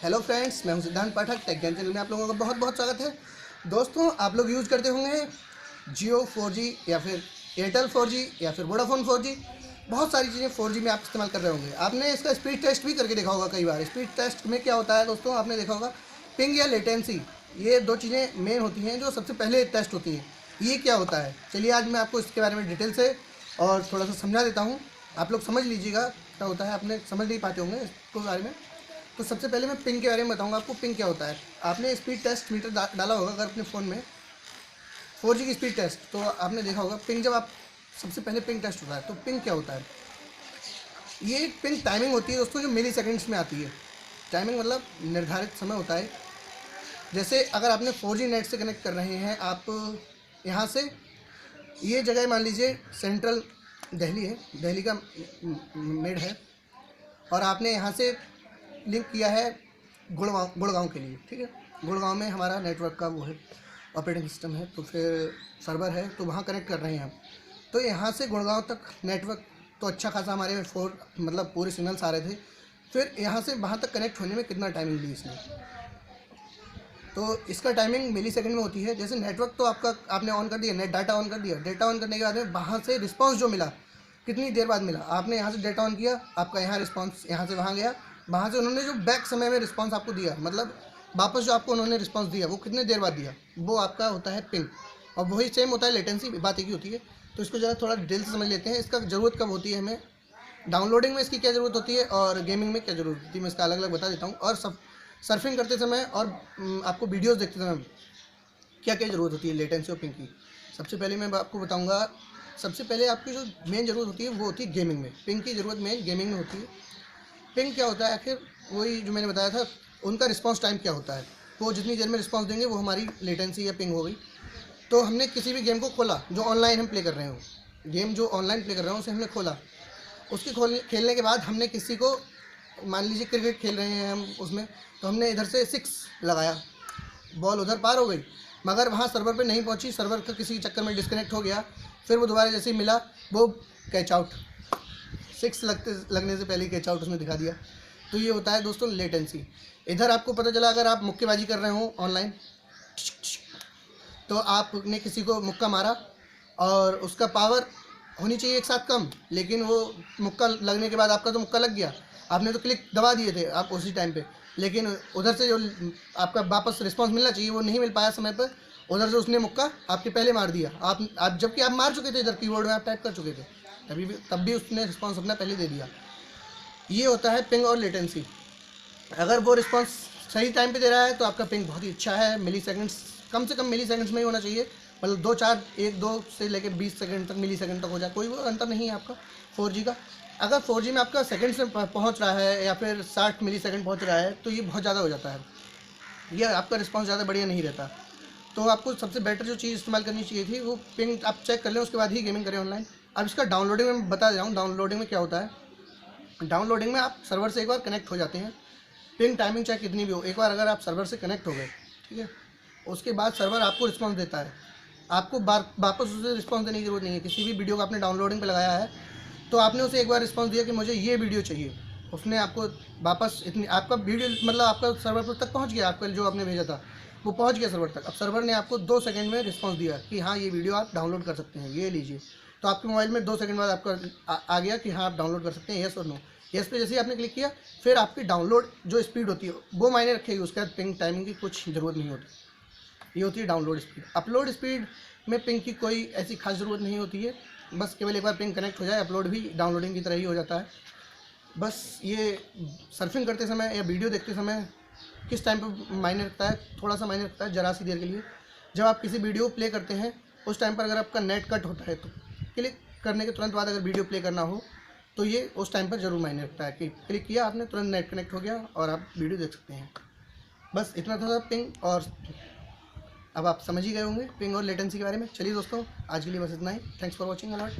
Hello friends, मैं हूं सिद्धांत पाठक। टेक ज्ञान चैनल में आप लोगों का बहुत बहुत स्वागत है। दोस्तों, आप लोग यूज़ करते होंगे जियो 4G या फिर एयरटेल 4G या फिर वोडाफोन 4G। बहुत सारी चीज़ें 4G में आप इस्तेमाल कर रहे होंगे। आपने इसका स्पीड टेस्ट भी करके देखा होगा कई बार। स्पीड टेस्ट में क्या होता है दोस्तों, आपने देखा होगा पिंग या लेटेंसी, ये दो चीज़ें मेन होती हैं जो सबसे पहले टेस्ट होती हैं। ये क्या होता है, चलिए आज मैं आपको इसके बारे में डिटेल से और थोड़ा सा समझा देता हूँ। आप लोग समझ लीजिएगा क्या होता है। आपने समझ नहीं पाते होंगे इसको बारे में। तो सबसे पहले मैं पिंग के बारे में बताऊंगा आपको। पिंग क्या होता है, आपने स्पीड टेस्ट मीटर डाला होगा अगर अपने फ़ोन में 4G की स्पीड टेस्ट, तो आपने देखा होगा पिंग जब आप सबसे पहले पिंग टेस्ट होता है। तो पिंग क्या होता है, ये एक पिंग टाइमिंग होती है दोस्तों जो मिली सेकेंड्स में आती है। टाइमिंग मतलब निर्धारित समय होता है। जैसे अगर आपने 4G नेट से कनेक्ट कर रहे हैं आप यहाँ से, ये जगह मान लीजिए सेंट्रल दिल्ली है, दिल्ली का मेड है, और आपने यहाँ से लिंक किया है गुड़गांव के लिए। ठीक है, गुड़गांव में हमारा नेटवर्क का वो है, ऑपरेटिंग सिस्टम है, तो फिर सर्वर है, तो वहाँ कनेक्ट कर रहे हैं हम। तो यहाँ से गुड़गांव तक नेटवर्क तो अच्छा खासा हमारे में मतलब पूरे सिग्नल्स आ रहे थे। फिर यहाँ से वहाँ तक कनेक्ट होने में कितना टाइमिंग ली इसने, तो इसका टाइमिंग मिली सेकंड में होती है। जैसे नेटवर्क तो आपका आपने ऑन कर दिया, नेट डाटा ऑन कर दिया, डेटा ऑन करने के बाद में वहाँ से रिस्पांस जो मिला कितनी देर बाद मिला, आपने यहाँ से डेटा ऑन किया, आपका यहाँ रिस्पांस यहाँ से वहाँ गया, वहाँ से उन्होंने जो बैक समय में रिस्पांस आपको दिया, मतलब वापस जो आपको उन्होंने रिस्पांस दिया वो कितने देर बाद दिया, वो आपका होता है पिंग। और वही सेम होता है लेटेंसी, बात एक ही होती है। तो इसको ज़रा थोड़ा डिटेल से समझ लेते हैं। इसका ज़रूरत कब होती है हमें, डाउनलोडिंग में इसकी क्या ज़रूरत होती है और गेमिंग में क्या ज़रूरत होती है, मैं इसका अलग अलग बता देता हूँ। और सब सर्फिंग करते समय और आपको वीडियोज़ देखते समय क्या क्या ज़रूरत होती है लेटेंसी और पिंग की। सबसे पहले मैं आपको बताऊँगा, सबसे पहले आपकी जो मेन ज़रूरत होती है वो होती है गेमिंग में। पिंग की ज़रूरत मेन गेमिंग में होती है। पिंग क्या होता है आखिर, वही जो मैंने बताया था, उनका रिस्पांस टाइम क्या होता है, वो जितनी देर में रिस्पांस देंगे वो हमारी लेटेंसी या पिंग हो गई। तो हमने किसी भी गेम को खोला जो ऑनलाइन हम प्ले कर रहे हो, गेम जो ऑनलाइन प्ले कर रहे हो उसे हमने खोला, उसके खेलने के बाद हमने किसी को, मान लीजिए क्रिकेट खेल रहे हैं हम उसमें, तो हमने इधर से 6 लगाया, बॉल उधर पार हो गई, मगर वहाँ सर्वर पे नहीं पहुँची, सर्वर का किसी चक्कर में डिस्कनेक्ट हो गया। फिर वो दोबारा जैसे ही मिला वो कैच आउट, 6 लगने से पहले ही कैच आउट उसने दिखा दिया। तो ये होता है दोस्तों लेटेंसी। इधर आपको पता चला अगर आप मुक्केबाजी कर रहे हो ऑनलाइन, तो आपने किसी को मुक्का मारा और उसका पावर होनी चाहिए एक साथ कम, लेकिन वो मुक्का लगने के बाद आपका तो मुक्का लग गया, आपने तो क्लिक दबा दिए थे आप उसी टाइम पे, लेकिन उधर से जो आपका वापस रिस्पांस मिलना चाहिए वो नहीं मिल पाया समय पर। उधर से उसने मुक्का आपके पहले मार दिया, आप जबकि आप मार चुके थे, इधर कीबोर्ड में आप टाइप कर चुके थे, तब भी उसने रिस्पांस अपना पहले दे दिया। ये होता है पिंग और लेटेंसी। अगर वो रिस्पांस सही टाइम पे दे रहा है तो आपका पिंग बहुत ही अच्छा है, मिली सेकेंड्स, कम से कम मिली सेकेंड्स में ही होना चाहिए, मतलब 2-4 1-2 से लेकर 20 सेकंड तक, मिली सेकंड तक हो जाए, कोई वो अंतर नहीं है आपका 4G का। अगर 4G में आपका सेकंड से पहुंच रहा है या फिर 60 मिली सेकंड पहुँच रहा है तो ये बहुत ज़्यादा हो जाता है, ये आपका रिस्पांस ज़्यादा बढ़िया नहीं रहता। तो आपको सबसे बेटर जो चीज़ इस्तेमाल करनी चाहिए थी वो पिंग आप चेक कर लें, उसके बाद ही गेमिंग करें ऑनलाइन। अब इसका डाउनलोडिंग में बता दे रहा हूँ, डाउनलोडिंग में क्या होता है। डाउनलोडिंग में आप सर्वर से एक बार कनेक्ट हो जाते हैं, पिंग टाइमिंग चाहे कितनी भी हो, एक बार अगर आप सर्वर से कनेक्ट हो गए, ठीक है, उसके बाद सर्वर आपको रिस्पांस देता है, आपको वापस उसे रिस्पांस देने की ज़रूरत नहीं है। किसी भी वीडियो को आपने डाउनलोडिंग पे लगाया है तो आपने उसे एक बार रिस्पांस दिया कि मुझे ये वीडियो चाहिए, उसने आपको वापस इतनी, आपका वीडियो मतलब आपका सर्वर पर तक पहुंच गया, आपका जो आपने भेजा था वो पहुंच गया सर्वर तक। अब सर्वर ने आपको 2 सेकंड में रिस्पांस दिया कि हाँ ये वीडियो आप डाउनलोड कर सकते हैं, ये लीजिए। तो आपके मोबाइल में 2 सेकंड बाद आपका आ गया कि हाँ आप डाउनलोड कर सकते हैं, येस और नो। येस पे जैसे ही आपने क्लिक किया, फिर आपकी डाउनलोड जो स्पीड होती है वो मायने रखेगी, उसके बाद पिंग टाइमिंग की कुछ ज़रूरत नहीं होती। ये होती है डाउनलोड स्पीड। अपलोड स्पीड में पिंग की कोई ऐसी खास ज़रूरत नहीं होती है, बस केवल एक बार पिंग कनेक्ट हो जाए, अपलोड भी डाउनलोडिंग की तरह ही हो जाता है। बस ये सर्फिंग करते समय या वीडियो देखते समय किस टाइम पर मायने रखता है, थोड़ा सा मायने रखता है, ज़रा सी देर के लिए। जब आप किसी वीडियो प्ले करते हैं उस टाइम पर अगर आपका नेट कट होता है तो क्लिक करने के तुरंत बाद अगर वीडियो प्ले करना हो तो ये उस टाइम पर ज़रूर मायने रखता है कि क्लिक किया आपने, तुरंत नेट कनेक्ट हो गया और आप वीडियो देख सकते हैं। बस इतना था पिंग, और अब आप समझ ही गए होंगे पिंग और लेटेंसी के बारे में। चलिए दोस्तों, आज के लिए बस इतना ही। Thanks for watching allot.